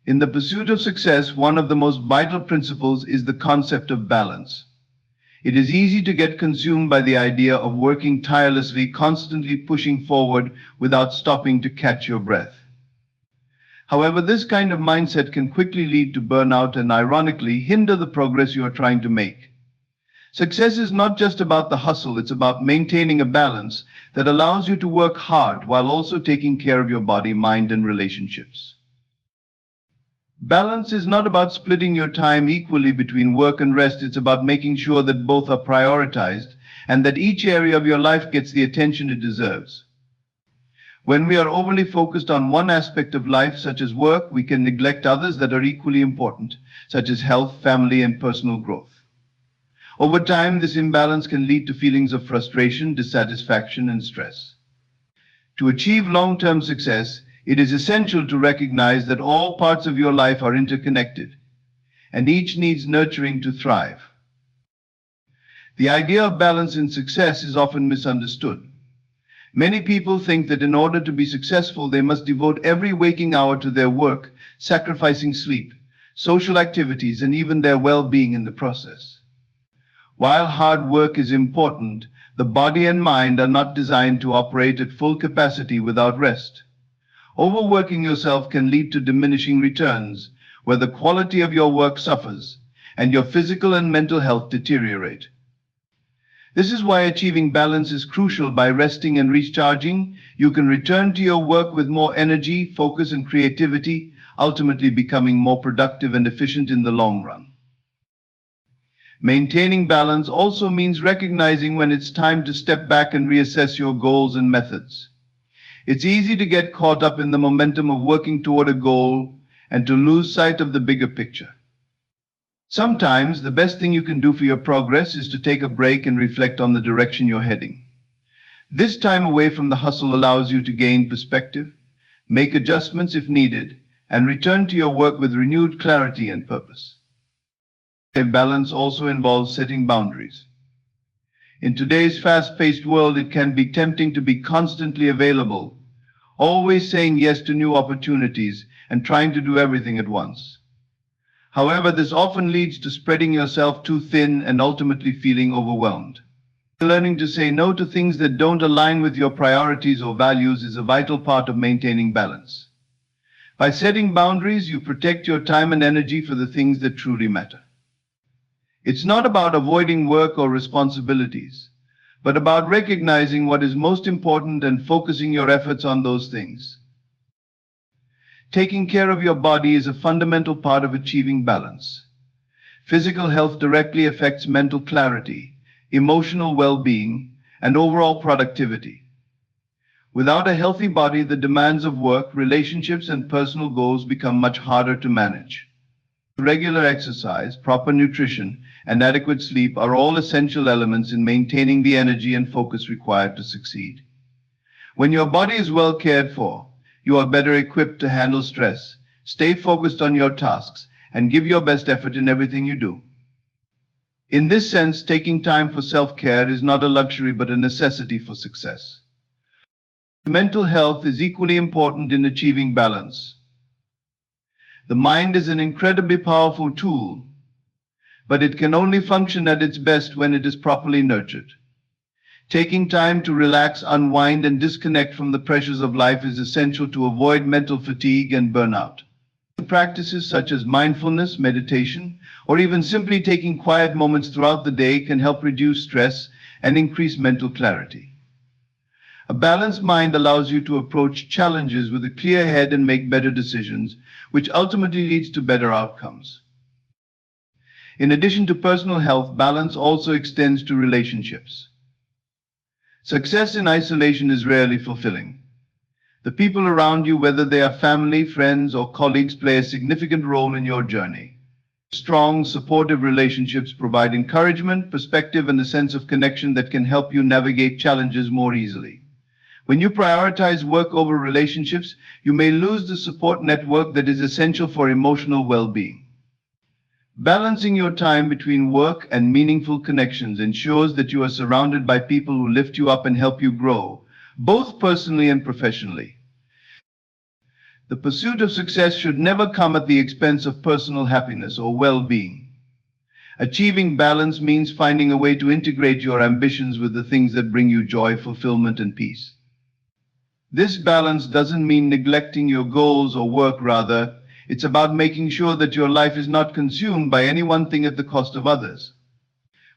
In the pursuit of success, one of the most vital principles is the concept of balance. It is easy to get consumed by the idea of working tirelessly, constantly pushing forward without stopping to catch your breath. However, this kind of mindset can quickly lead to burnout and, ironically, hinder the progress you are trying to make. Success is not just about the hustle, it's about maintaining a balance that allows you to work hard while also taking care of your body, mind, and relationships. Balance is not about splitting your time equally between work and rest, it's about making sure that both are prioritized and that each area of your life gets the attention it deserves. When we are overly focused on one aspect of life, such as work, we can neglect others that are equally important, such as health, family, and personal growth. Over time, this imbalance can lead to feelings of frustration, dissatisfaction, and stress. To achieve long-term success, it is essential to recognize that all parts of your life are interconnected, and each needs nurturing to thrive. The idea of balance in success is often misunderstood. Many people think that in order to be successful, they must devote every waking hour to their work, sacrificing sleep, social activities, and even their well-being in the process. While hard work is important, the body and mind are not designed to operate at full capacity without rest. Overworking yourself can lead to diminishing returns, where the quality of your work suffers and your physical and mental health deteriorate. This is why achieving balance is crucial. By resting and recharging, you can return to your work with more energy, focus, and creativity, ultimately becoming more productive and efficient in the long run. Maintaining balance also means recognizing when it's time to step back and reassess your goals and methods. It's easy to get caught up in the momentum of working toward a goal and to lose sight of the bigger picture. Sometimes the best thing you can do for your progress is to take a break and reflect on the direction you're heading. This time away from the hustle allows you to gain perspective, make adjustments if needed, and return to your work with renewed clarity and purpose. Balance also involves setting boundaries. In today's fast-paced world, it can be tempting to be constantly available, always saying yes to new opportunities and trying to do everything at once. However, this often leads to spreading yourself too thin and ultimately feeling overwhelmed. Learning to say no to things that don't align with your priorities or values is a vital part of maintaining balance. By setting boundaries, you protect your time and energy for the things that truly matter. It's not about avoiding work or responsibilities, but about recognizing what is most important and focusing your efforts on those things. Taking care of your body is a fundamental part of achieving balance. Physical health directly affects mental clarity, emotional well-being, and overall productivity. Without a healthy body, the demands of work, relationships, and personal goals become much harder to manage. Regular exercise, proper nutrition, and adequate sleep are all essential elements in maintaining the energy and focus required to succeed. When your body is well cared for, you are better equipped to handle stress, stay focused on your tasks, and give your best effort in everything you do. In this sense, taking time for self-care is not a luxury but a necessity for success. Mental health is equally important in achieving balance. The mind is an incredibly powerful tool, but it can only function at its best when it is properly nurtured. Taking time to relax, unwind, and disconnect from the pressures of life is essential to avoid mental fatigue and burnout. Practices such as mindfulness, meditation, or even simply taking quiet moments throughout the day can help reduce stress and increase mental clarity. A balanced mind allows you to approach challenges with a clear head and make better decisions, which ultimately leads to better outcomes. In addition to personal health, balance also extends to relationships. Success in isolation is rarely fulfilling. The people around you, whether they are family, friends, or colleagues, play a significant role in your journey. Strong, supportive relationships provide encouragement, perspective, and a sense of connection that can help you navigate challenges more easily. When you prioritize work over relationships, you may lose the support network that is essential for emotional well-being. Balancing your time between work and meaningful connections ensures that you are surrounded by people who lift you up and help you grow, both personally and professionally. The pursuit of success should never come at the expense of personal happiness or well-being. Achieving balance means finding a way to integrate your ambitions with the things that bring you joy, fulfillment, and peace. This balance doesn't mean neglecting your goals or work, rather, it's about making sure that your life is not consumed by any one thing at the cost of others.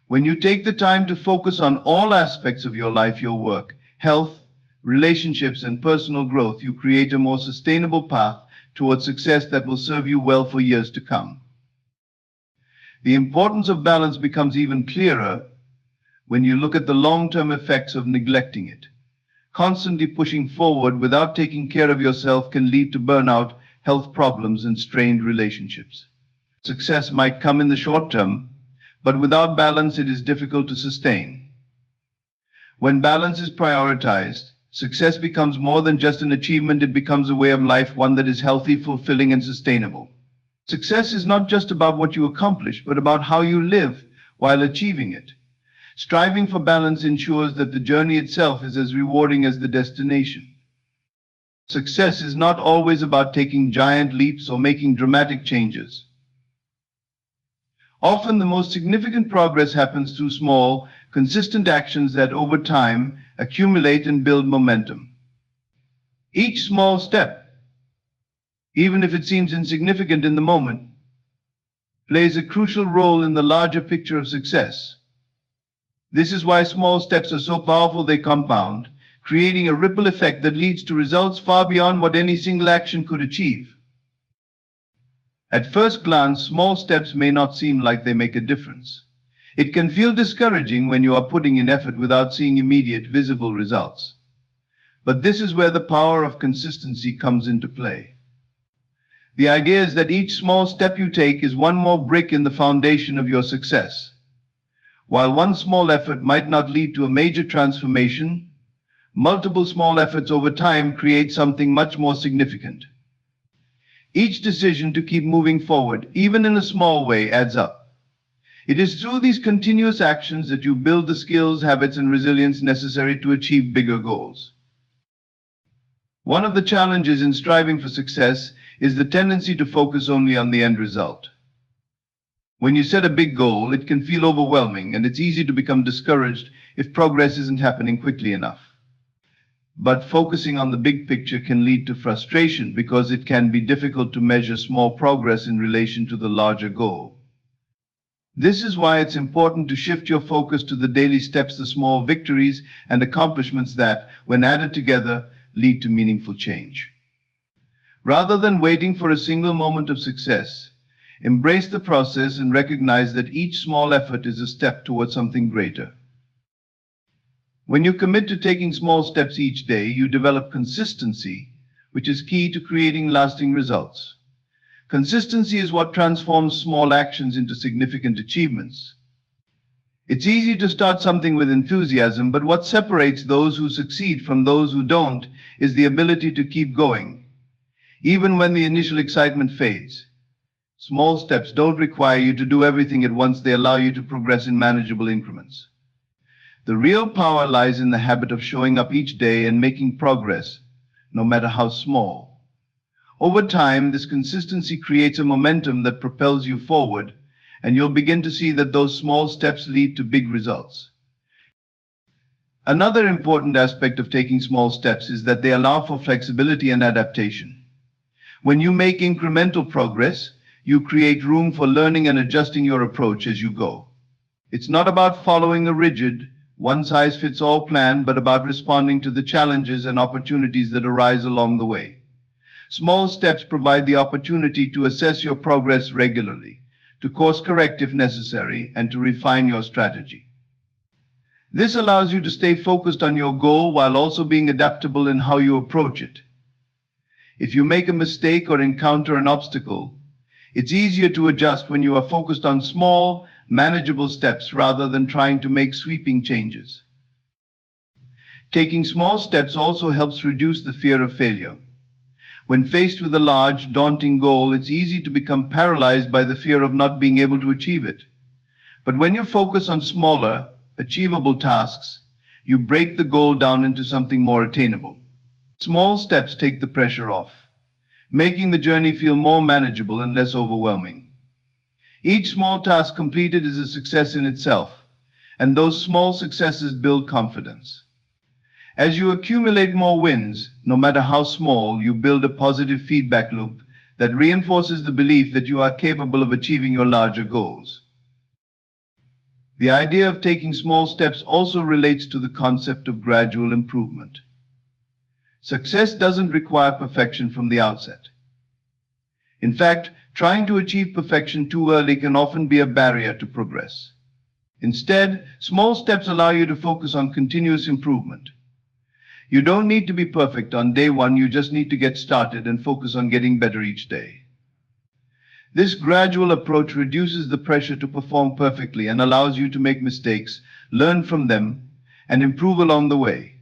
When you take the time to focus on all aspects of your life, your work, health, relationships, and personal growth, you create a more sustainable path towards success that will serve you well for years to come. The importance of balance becomes even clearer when you look at the long-term effects of neglecting it. Constantly pushing forward without taking care of yourself can lead to burnout, health problems, and strained relationships. Success might come in the short term, but without balance it is difficult to sustain. When balance is prioritized, success becomes more than just an achievement, it becomes a way of life, one that is healthy, fulfilling, and sustainable. Success is not just about what you accomplish, but about how you live while achieving it. Striving for balance ensures that the journey itself is as rewarding as the destination. Success is not always about taking giant leaps or making dramatic changes. Often the most significant progress happens through small, consistent actions that over time accumulate and build momentum. Each small step, even if it seems insignificant in the moment, plays a crucial role in the larger picture of success. This is why small steps are so powerful. They compound, creating a ripple effect that leads to results far beyond what any single action could achieve. At first glance, small steps may not seem like they make a difference. It can feel discouraging when you are putting in effort without seeing immediate, visible results. But this is where the power of consistency comes into play. The idea is that each small step you take is one more brick in the foundation of your success. While one small effort might not lead to a major transformation, multiple small efforts over time create something much more significant. Each decision to keep moving forward, even in a small way, adds up. It is through these continuous actions that you build the skills, habits, and resilience necessary to achieve bigger goals. One of the challenges in striving for success is the tendency to focus only on the end result. When you set a big goal, it can feel overwhelming, and it's easy to become discouraged if progress isn't happening quickly enough. But focusing on the big picture can lead to frustration because it can be difficult to measure small progress in relation to the larger goal. This is why it's important to shift your focus to the daily steps, the small victories and accomplishments that, when added together, lead to meaningful change. Rather than waiting for a single moment of success, embrace the process and recognize that each small effort is a step towards something greater. When you commit to taking small steps each day, you develop consistency, which is key to creating lasting results. Consistency is what transforms small actions into significant achievements. It's easy to start something with enthusiasm, but what separates those who succeed from those who don't is the ability to keep going, even when the initial excitement fades. Small steps don't require you to do everything at once. They allow you to progress in manageable increments. The real power lies in the habit of showing up each day and making progress, no matter how small. Over time, this consistency creates a momentum that propels you forward, and you'll begin to see that those small steps lead to big results. Another important aspect of taking small steps is that they allow for flexibility and adaptation. When you make incremental progress, you create room for learning and adjusting your approach as you go. It's not about following a rigid, one-size-fits-all plan, but about responding to the challenges and opportunities that arise along the way. Small steps provide the opportunity to assess your progress regularly, to course correct if necessary, and to refine your strategy. This allows you to stay focused on your goal while also being adaptable in how you approach it. If you make a mistake or encounter an obstacle, it's easier to adjust when you are focused on small, manageable steps rather than trying to make sweeping changes. Taking small steps also helps reduce the fear of failure. When faced with a large, daunting goal, it's easy to become paralyzed by the fear of not being able to achieve it. But when you focus on smaller, achievable tasks, you break the goal down into something more attainable. Small steps take the pressure off. making the journey feel more manageable and less overwhelming. Each small task completed is a success in itself, and those small successes build confidence. As you accumulate more wins, no matter how small, you build a positive feedback loop that reinforces the belief that you are capable of achieving your larger goals. The idea of taking small steps also relates to the concept of gradual improvement. Success doesn't require perfection from the outset. In fact, trying to achieve perfection too early can often be a barrier to progress. Instead, small steps allow you to focus on continuous improvement. You don't need to be perfect on day one, you just need to get started and focus on getting better each day. This gradual approach reduces the pressure to perform perfectly and allows you to make mistakes, learn from them, and improve along the way.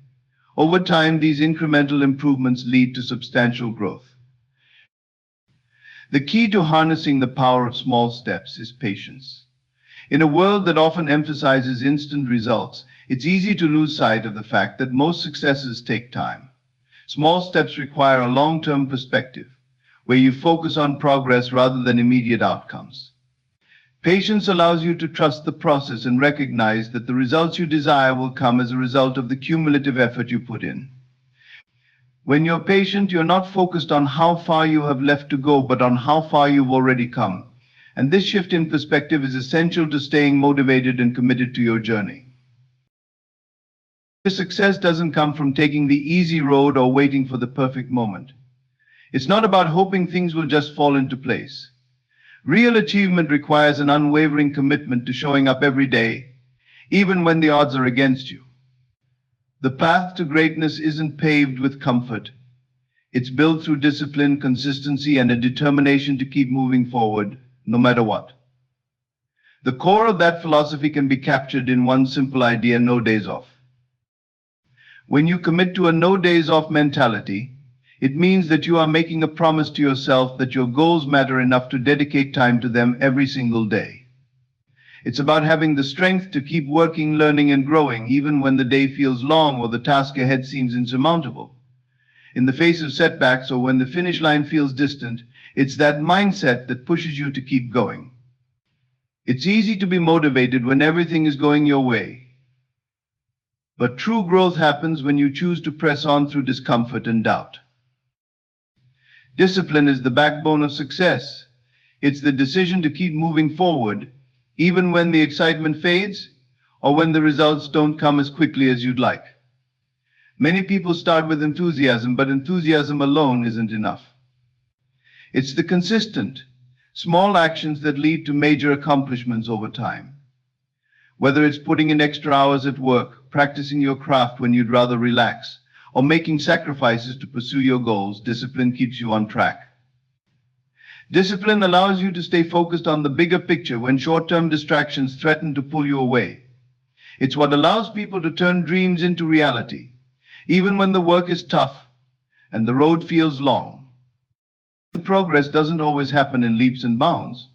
Over time, these incremental improvements lead to substantial growth. The key to harnessing the power of small steps is patience. In a world that often emphasizes instant results, it's easy to lose sight of the fact that most successes take time. Small steps require a long-term perspective, where you focus on progress rather than immediate outcomes. Patience allows you to trust the process and recognize that the results you desire will come as a result of the cumulative effort you put in. When you're patient, you're not focused on how far you have left to go, but on how far you've already come. And this shift in perspective is essential to staying motivated and committed to your journey. Success doesn't come from taking the easy road or waiting for the perfect moment. It's not about hoping things will just fall into place. Real achievement requires an unwavering commitment to showing up every day, even when the odds are against you. The path to greatness isn't paved with comfort. It's built through discipline, consistency, and a determination to keep moving forward, no matter what. The core of that philosophy can be captured in one simple idea: no days off. When you commit to a no days off mentality, it means that you are making a promise to yourself that your goals matter enough to dedicate time to them every single day. It's about having the strength to keep working, learning, and growing even when the day feels long or the task ahead seems insurmountable. In the face of setbacks or when the finish line feels distant, it's that mindset that pushes you to keep going. It's easy to be motivated when everything is going your way. But true growth happens when you choose to press on through discomfort and doubt. Discipline is the backbone of success. It's the decision to keep moving forward, even when the excitement fades or when the results don't come as quickly as you'd like. Many people start with enthusiasm, but enthusiasm alone isn't enough. It's the consistent, small actions that lead to major accomplishments over time. Whether it's putting in extra hours at work, practicing your craft when you'd rather relax, or making sacrifices to pursue your goals, discipline keeps you on track. Discipline allows you to stay focused on the bigger picture when short-term distractions threaten to pull you away. It's what allows people to turn dreams into reality, even when the work is tough and the road feels long. Progress doesn't always happen in leaps and bounds.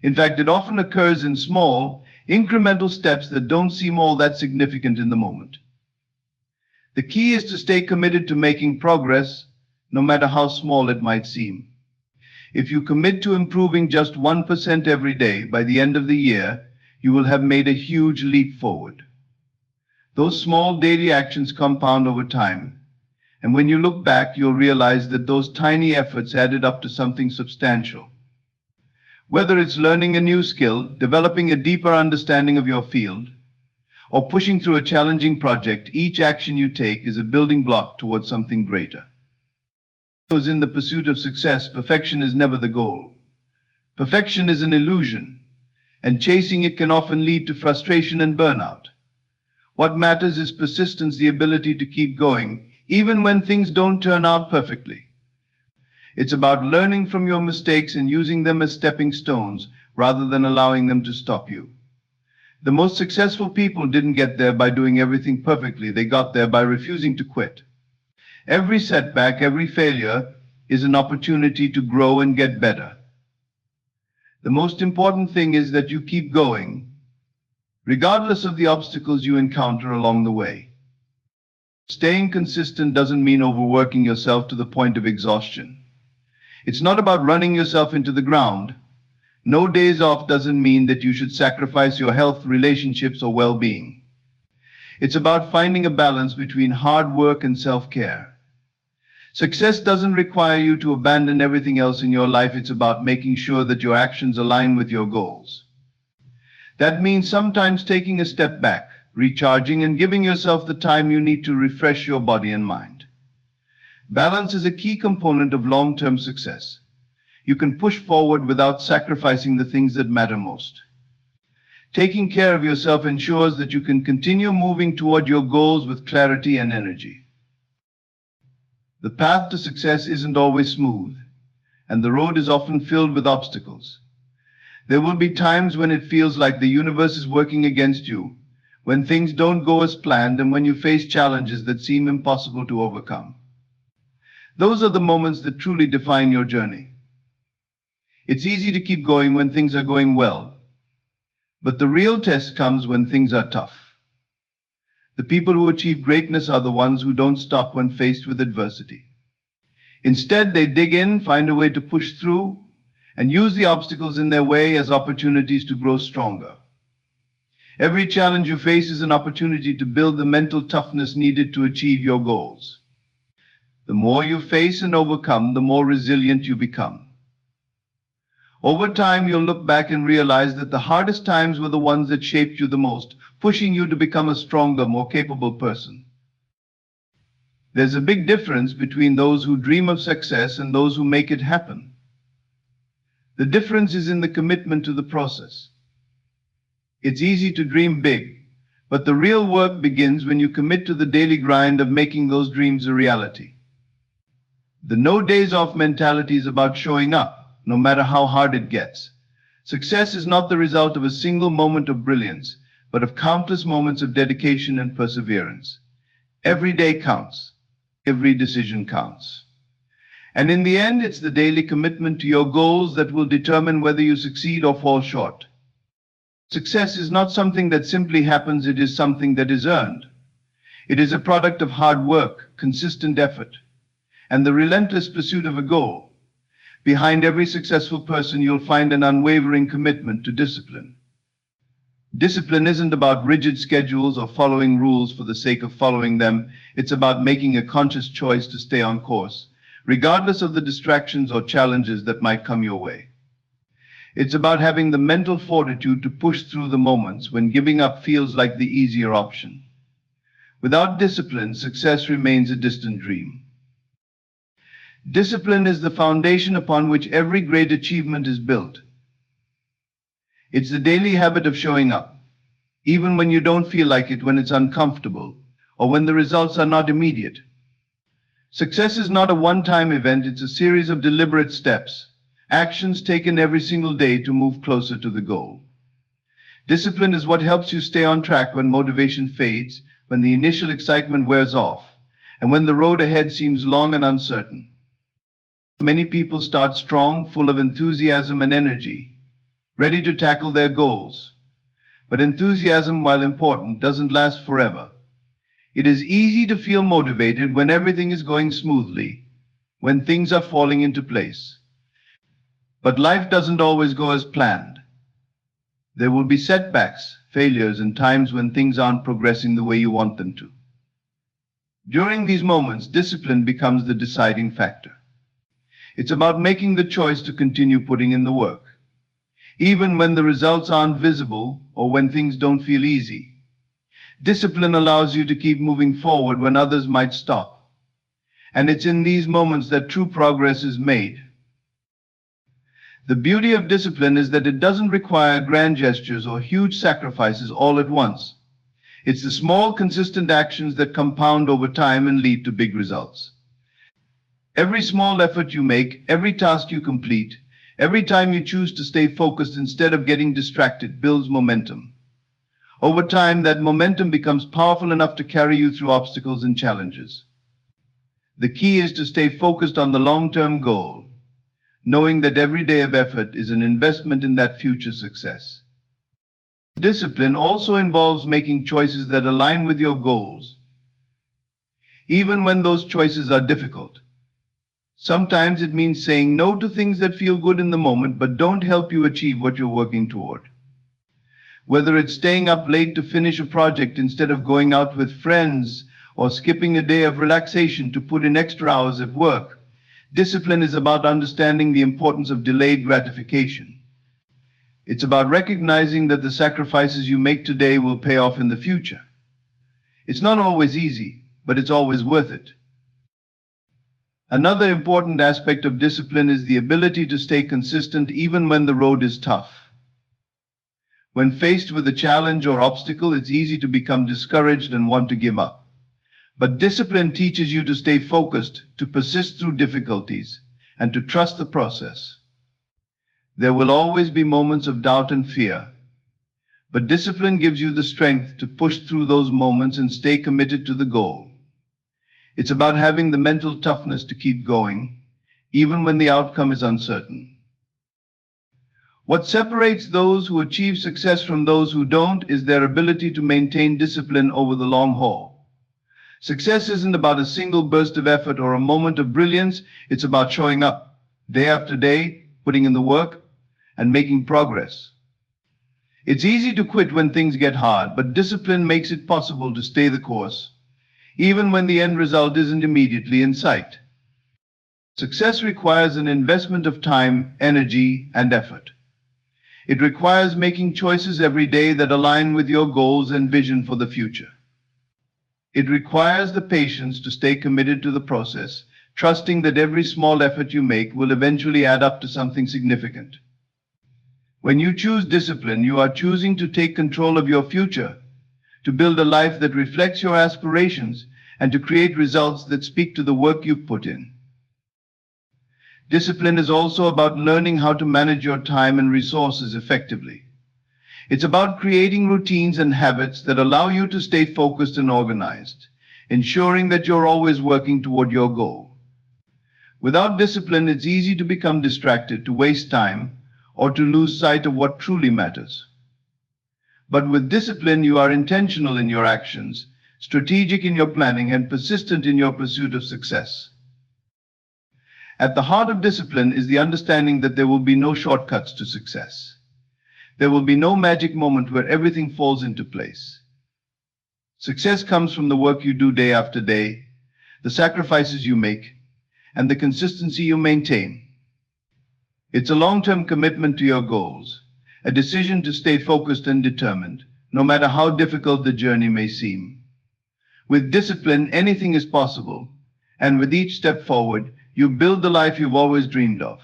In fact, it often occurs in small, incremental steps that don't seem all that significant in the moment. The key is to stay committed to making progress, no matter how small it might seem. If you commit to improving just 1% every day, by the end of the year, you will have made a huge leap forward. Those small daily actions compound over time, and when you look back, you'll realize that those tiny efforts added up to something substantial. Whether it's learning a new skill, developing a deeper understanding of your field, or pushing through a challenging project, each action you take is a building block towards something greater. Because in the pursuit of success, perfection is never the goal. Perfection is an illusion, and chasing it can often lead to frustration and burnout. What matters is persistence, the ability to keep going, even when things don't turn out perfectly. It's about learning from your mistakes and using them as stepping stones rather than allowing them to stop you. The most successful people didn't get there by doing everything perfectly. They got there by refusing to quit. Every setback, every failure is an opportunity to grow and get better. The most important thing is that you keep going, regardless of the obstacles you encounter along the way. Staying consistent doesn't mean overworking yourself to the point of exhaustion. It's not about running yourself into the ground. No days off doesn't mean that you should sacrifice your health, relationships, or well-being. It's about finding a balance between hard work and self-care. Success doesn't require you to abandon everything else in your life. It's about making sure that your actions align with your goals. That means sometimes taking a step back, recharging, and giving yourself the time you need to refresh your body and mind. Balance is a key component of long-term success. You can push forward without sacrificing the things that matter most. Taking care of yourself ensures that you can continue moving toward your goals with clarity and energy. The path to success isn't always smooth, and the road is often filled with obstacles. There will be times when it feels like the universe is working against you, when things don't go as planned, and when you face challenges that seem impossible to overcome. Those are the moments that truly define your journey. It's easy to keep going when things are going well, but the real test comes when things are tough. The people who achieve greatness are the ones who don't stop when faced with adversity. Instead, they dig in, find a way to push through, and use the obstacles in their way as opportunities to grow stronger. Every challenge you face is an opportunity to build the mental toughness needed to achieve your goals. The more you face and overcome, the more resilient you become. Over time, you'll look back and realize that the hardest times were the ones that shaped you the most, pushing you to become a stronger, more capable person. There's a big difference between those who dream of success and those who make it happen. The difference is in the commitment to the process. It's easy to dream big, but the real work begins when you commit to the daily grind of making those dreams a reality. The no days off mentality is about showing up, no matter how hard it gets. Success is not the result of a single moment of brilliance, but of countless moments of dedication and perseverance. Every day counts. Every decision counts. And in the end, it's the daily commitment to your goals that will determine whether you succeed or fall short. Success is not something that simply happens, it is something that is earned. It is a product of hard work, consistent effort, and the relentless pursuit of a goal. Behind every successful person, you'll find an unwavering commitment to discipline. Discipline isn't about rigid schedules or following rules for the sake of following them. It's about making a conscious choice to stay on course, regardless of the distractions or challenges that might come your way. It's about having the mental fortitude to push through the moments when giving up feels like the easier option. Without discipline, success remains a distant dream. Discipline is the foundation upon which every great achievement is built. It's the daily habit of showing up, even when you don't feel like it, when it's uncomfortable, or when the results are not immediate. Success is not a one-time event, it's a series of deliberate steps, actions taken every single day to move closer to the goal. Discipline is what helps you stay on track when motivation fades, when the initial excitement wears off, and when the road ahead seems long and uncertain. Many people start strong, full of enthusiasm and energy, ready to tackle their goals. But enthusiasm, while important, doesn't last forever. It is easy to feel motivated when everything is going smoothly, when things are falling into place. But life doesn't always go as planned. There will be setbacks, failures, and times when things aren't progressing the way you want them to. During these moments, discipline becomes the deciding factor. It's about making the choice to continue putting in the work, even when the results aren't visible or when things don't feel easy. Discipline allows you to keep moving forward when others might stop. And it's in these moments that true progress is made. The beauty of discipline is that it doesn't require grand gestures or huge sacrifices all at once. It's the small, consistent actions that compound over time and lead to big results. Every small effort you make, every task you complete, every time you choose to stay focused instead of getting distracted builds momentum. Over time, that momentum becomes powerful enough to carry you through obstacles and challenges. The key is to stay focused on the long-term goal, knowing that every day of effort is an investment in that future success. Discipline also involves making choices that align with your goals, even when those choices are difficult. Sometimes it means saying no to things that feel good in the moment but don't help you achieve what you're working toward. Whether it's staying up late to finish a project instead of going out with friends, or skipping a day of relaxation to put in extra hours at work, discipline is about understanding the importance of delayed gratification. It's about recognizing that the sacrifices you make today will pay off in the future. It's not always easy, but it's always worth it. Another important aspect of discipline is the ability to stay consistent even when the road is tough. When faced with a challenge or obstacle, it's easy to become discouraged and want to give up. But discipline teaches you to stay focused, to persist through difficulties, and to trust the process. There will always be moments of doubt and fear, but discipline gives you the strength to push through those moments and stay committed to the goal. It's about having the mental toughness to keep going, even when the outcome is uncertain. What separates those who achieve success from those who don't is their ability to maintain discipline over the long haul. Success isn't about a single burst of effort or a moment of brilliance. It's about showing up day after day, putting in the work, and making progress. It's easy to quit when things get hard, but discipline makes it possible to stay the course, even when the end result isn't immediately in sight. Success requires an investment of time, energy, and effort. It requires making choices every day that align with your goals and vision for the future. It requires the patience to stay committed to the process, trusting that every small effort you make will eventually add up to something significant. When you choose discipline, you are choosing to take control of your future, to build a life that reflects your aspirations, and to create results that speak to the work you've put in. Discipline is also about learning how to manage your time and resources effectively. It's about creating routines and habits that allow you to stay focused and organized, ensuring that you're always working toward your goal. Without discipline, it's easy to become distracted, to waste time, or to lose sight of what truly matters. But with discipline, you are intentional in your actions, strategic in your planning, and persistent in your pursuit of success. At the heart of discipline is the understanding that there will be no shortcuts to success. There will be no magic moment where everything falls into place. Success comes from the work you do day after day, the sacrifices you make, and the consistency you maintain. It's a long-term commitment to your goals, a decision to stay focused and determined, no matter how difficult the journey may seem. With discipline, anything is possible, and with each step forward, you build the life you've always dreamed of.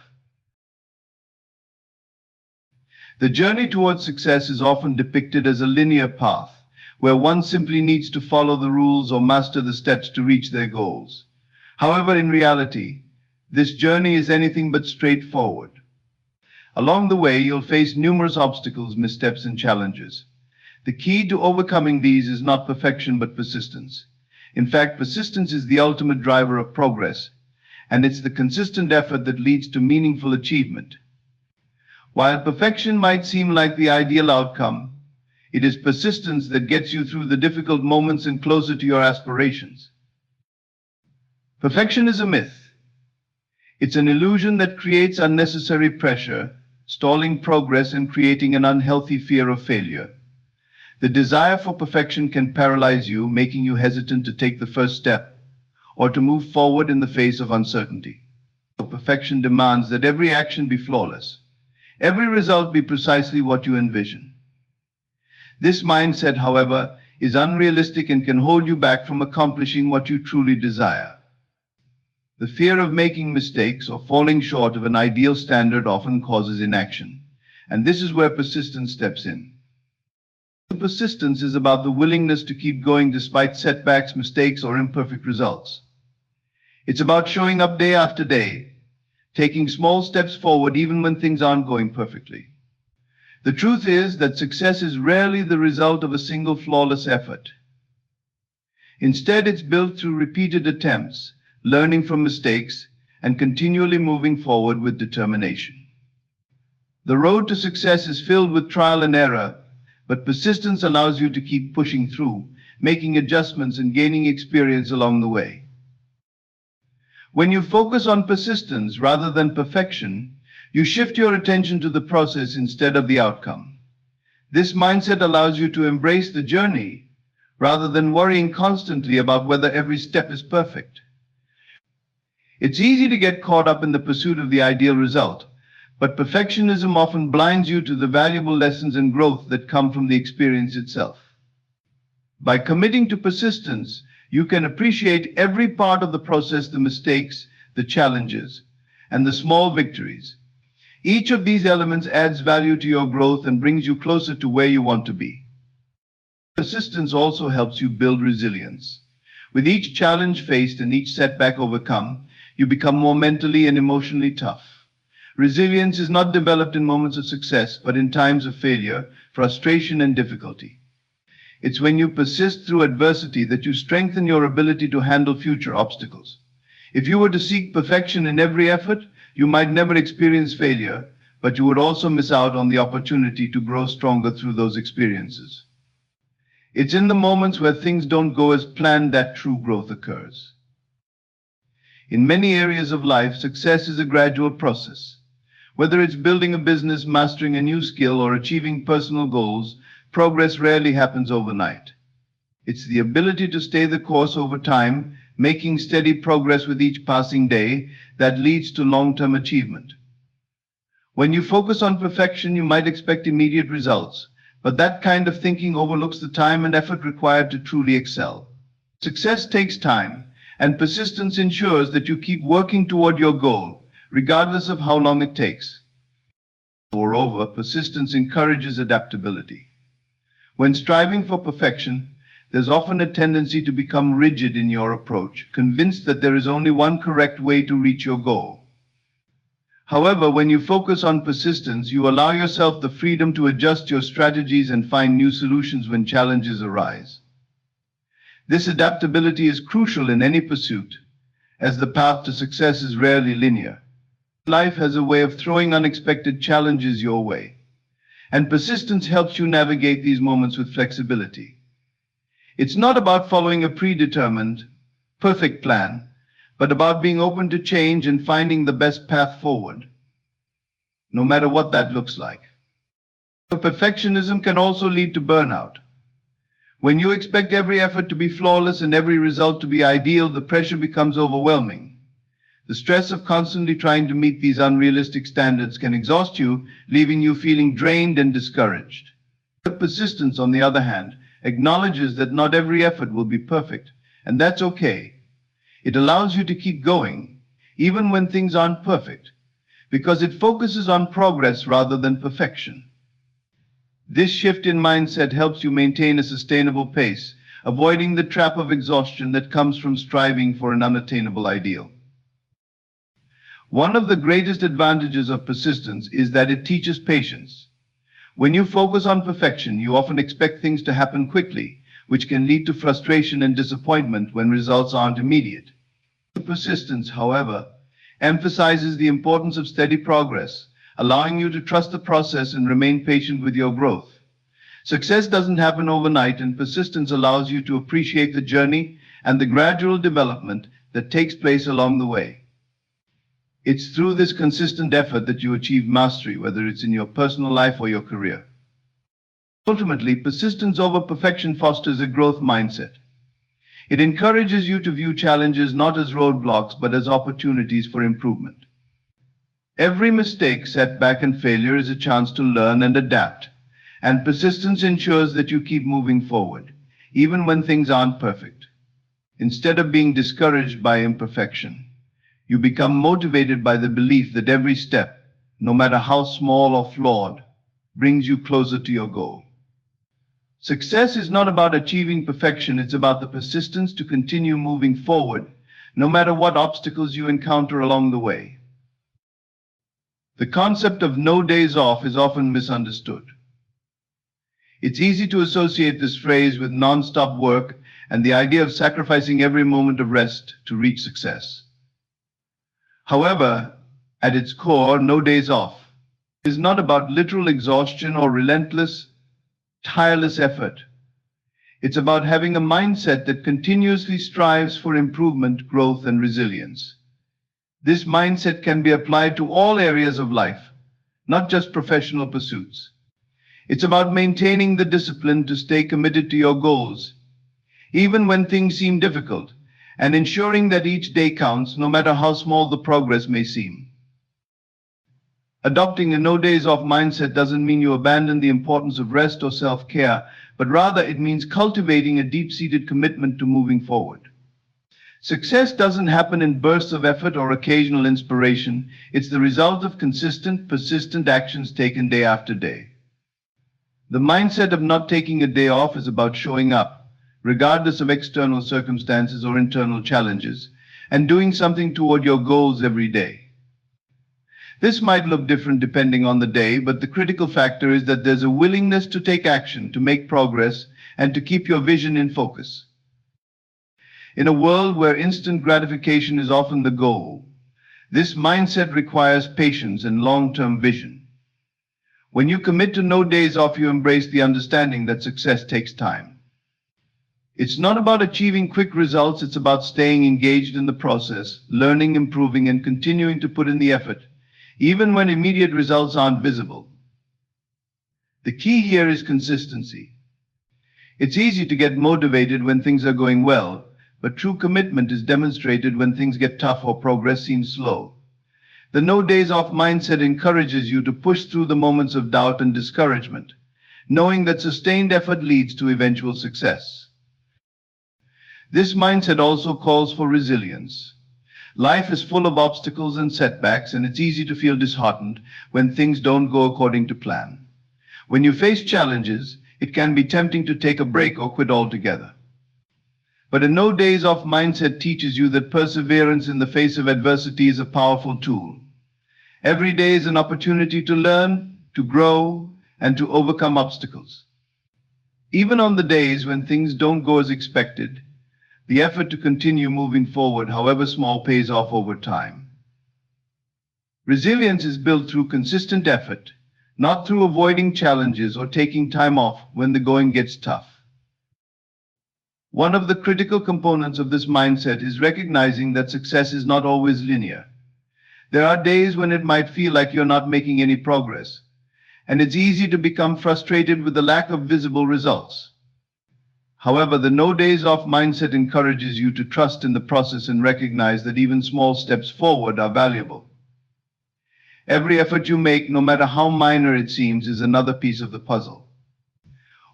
The journey towards success is often depicted as a linear path, where one simply needs to follow the rules or master the steps to reach their goals. However, in reality, this journey is anything but straightforward. Along the way, you'll face numerous obstacles, missteps, and challenges. The key to overcoming these is not perfection but persistence. In fact, persistence is the ultimate driver of progress, and it's the consistent effort that leads to meaningful achievement. While perfection might seem like the ideal outcome, it is persistence that gets you through the difficult moments and closer to your aspirations. Perfection is a myth. It's an illusion that creates unnecessary pressure, stalling progress and creating an unhealthy fear of failure. The desire for perfection can paralyze you, making you hesitant to take the first step or to move forward in the face of uncertainty. Perfection demands that every action be flawless, every result be precisely what you envision. This mindset, however, is unrealistic and can hold you back from accomplishing what you truly desire. The fear of making mistakes or falling short of an ideal standard often causes inaction, and this is where persistence steps in. Persistence is about the willingness to keep going despite setbacks, mistakes, or imperfect results. It's about showing up day after day, taking small steps forward even when things aren't going perfectly. The truth is that success is rarely the result of a single flawless effort. Instead, it's built through repeated attempts, learning from mistakes, and continually moving forward with determination. The road to success is filled with trial and error, but persistence allows you to keep pushing through, making adjustments and gaining experience along the way. When you focus on persistence rather than perfection, you shift your attention to the process instead of the outcome. This mindset allows you to embrace the journey rather than worrying constantly about whether every step is perfect. It's easy to get caught up in the pursuit of the ideal result, but perfectionism often blinds you to the valuable lessons and growth that come from the experience itself. By committing to persistence, you can appreciate every part of the process, the mistakes, the challenges, and the small victories. Each of these elements adds value to your growth and brings you closer to where you want to be. Persistence also helps you build resilience. With each challenge faced and each setback overcome, you become more mentally and emotionally tough. Resilience is not developed in moments of success, but in times of failure, frustration, and difficulty. It's when you persist through adversity that you strengthen your ability to handle future obstacles. If you were to seek perfection in every effort, you might never experience failure, but you would also miss out on the opportunity to grow stronger through those experiences. It's in the moments where things don't go as planned that true growth occurs. In many areas of life, success is a gradual process. Whether it's building a business, mastering a new skill, or achieving personal goals, progress rarely happens overnight. It's the ability to stay the course over time, making steady progress with each passing day, that leads to long-term achievement. When you focus on perfection, you might expect immediate results, but that kind of thinking overlooks the time and effort required to truly excel. Success takes time, and persistence ensures that you keep working toward your goal, regardless of how long it takes. Moreover, persistence encourages adaptability. When striving for perfection, there's often a tendency to become rigid in your approach, convinced that there is only one correct way to reach your goal. However, when you focus on persistence, you allow yourself the freedom to adjust your strategies and find new solutions when challenges arise. This adaptability is crucial in any pursuit, as the path to success is rarely linear. Life has a way of throwing unexpected challenges your way, and persistence helps you navigate these moments with flexibility. It's not about following a predetermined, perfect plan, but about being open to change and finding the best path forward, no matter what that looks like. Perfectionism can also lead to burnout. When you expect every effort to be flawless and every result to be ideal, the pressure becomes overwhelming. The stress of constantly trying to meet these unrealistic standards can exhaust you, leaving you feeling drained and discouraged. Persistence, on the other hand, acknowledges that not every effort will be perfect, and that's okay. It allows you to keep going, even when things aren't perfect, because it focuses on progress rather than perfection. This shift in mindset helps you maintain a sustainable pace, avoiding the trap of exhaustion that comes from striving for an unattainable ideal. One of the greatest advantages of persistence is that it teaches patience. When you focus on perfection, you often expect things to happen quickly, which can lead to frustration and disappointment when results aren't immediate. Persistence, however, emphasizes the importance of steady progress, allowing you to trust the process and remain patient with your growth. Success doesn't happen overnight, and persistence allows you to appreciate the journey and the gradual development that takes place along the way. It's through this consistent effort that you achieve mastery, whether it's in your personal life or your career. Ultimately, persistence over perfection fosters a growth mindset. It encourages you to view challenges not as roadblocks, but as opportunities for improvement. Every mistake, setback, and failure is a chance to learn and adapt, and persistence ensures that you keep moving forward, even when things aren't perfect. Instead of being discouraged by imperfection, you become motivated by the belief that every step, no matter how small or flawed, brings you closer to your goal. Success is not about achieving perfection, it's about the persistence to continue moving forward, no matter what obstacles you encounter along the way. The concept of no days off is often misunderstood. It's easy to associate this phrase with non-stop work and the idea of sacrificing every moment of rest to reach success. However, at its core, no days off is not about literal exhaustion or relentless, tireless effort. It's about having a mindset that continuously strives for improvement, growth, and resilience. This mindset can be applied to all areas of life, not just professional pursuits. It's about maintaining the discipline to stay committed to your goals, even when things seem difficult, and ensuring that each day counts, no matter how small the progress may seem. Adopting a no days off mindset doesn't mean you abandon the importance of rest or self-care, but rather it means cultivating a deep-seated commitment to moving forward. Success doesn't happen in bursts of effort or occasional inspiration. It's the result of consistent, persistent actions taken day after day. The mindset of not taking a day off is about showing up, regardless of external circumstances or internal challenges, and doing something toward your goals every day. This might look different depending on the day, but the critical factor is that there's a willingness to take action, to make progress, and to keep your vision in focus. In a world where instant gratification is often the goal, this mindset requires patience and long-term vision. When you commit to no days off, you embrace the understanding that success takes time. It's not about achieving quick results, it's about staying engaged in the process, learning, improving, and continuing to put in the effort, even when immediate results aren't visible. The key here is consistency. It's easy to get motivated when things are going well, but true commitment is demonstrated when things get tough or progress seems slow. The no days off mindset encourages you to push through the moments of doubt and discouragement, knowing that sustained effort leads to eventual success. This mindset also calls for resilience. Life is full of obstacles and setbacks, and it's easy to feel disheartened when things don't go according to plan. When you face challenges, it can be tempting to take a break or quit altogether. But a no days off mindset teaches you that perseverance in the face of adversity is a powerful tool. Every day is an opportunity to learn, to grow, and to overcome obstacles. Even on the days when things don't go as expected, the effort to continue moving forward, however small, pays off over time. Resilience is built through consistent effort, not through avoiding challenges or taking time off when the going gets tough. One of the critical components of this mindset is recognizing that success is not always linear. There are days when it might feel like you're not making any progress, and it's easy to become frustrated with the lack of visible results. However, the no days off mindset encourages you to trust in the process and recognize that even small steps forward are valuable. Every effort you make, no matter how minor it seems, is another piece of the puzzle.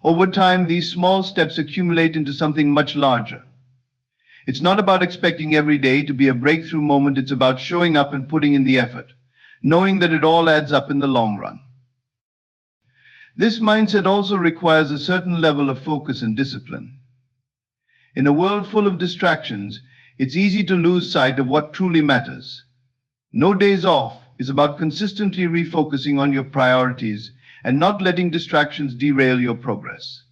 Over time, these small steps accumulate into something much larger. It's not about expecting every day to be a breakthrough moment, it's about showing up and putting in the effort, knowing that it all adds up in the long run. This mindset also requires a certain level of focus and discipline. In a world full of distractions, it's easy to lose sight of what truly matters. No days off is about consistently refocusing on your priorities and not letting distractions derail your progress.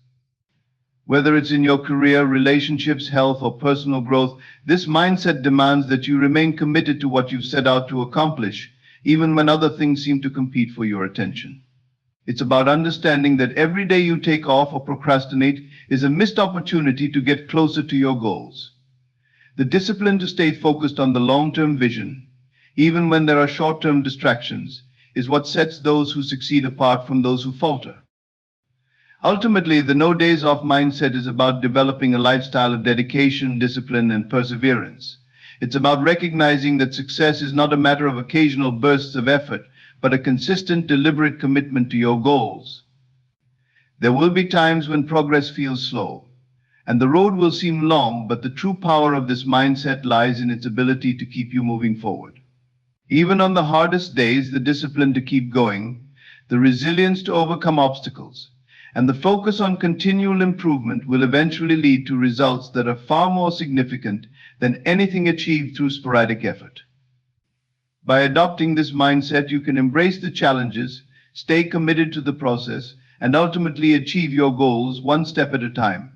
Whether it's in your career, relationships, health, or personal growth, this mindset demands that you remain committed to what you've set out to accomplish, even when other things seem to compete for your attention. It's about understanding that every day you take off or procrastinate is a missed opportunity to get closer to your goals. The discipline to stay focused on the long-term vision, even when there are short-term distractions, is what sets those who succeed apart from those who falter. Ultimately, the no days off mindset is about developing a lifestyle of dedication, discipline, and perseverance. It's about recognizing that success is not a matter of occasional bursts of effort, but a consistent, deliberate commitment to your goals. There will be times when progress feels slow, and the road will seem long, but the true power of this mindset lies in its ability to keep you moving forward. Even on the hardest days, the discipline to keep going, the resilience to overcome obstacles, and the focus on continual improvement will eventually lead to results that are far more significant than anything achieved through sporadic effort. By adopting this mindset, you can embrace the challenges, stay committed to the process, and ultimately achieve your goals one step at a time.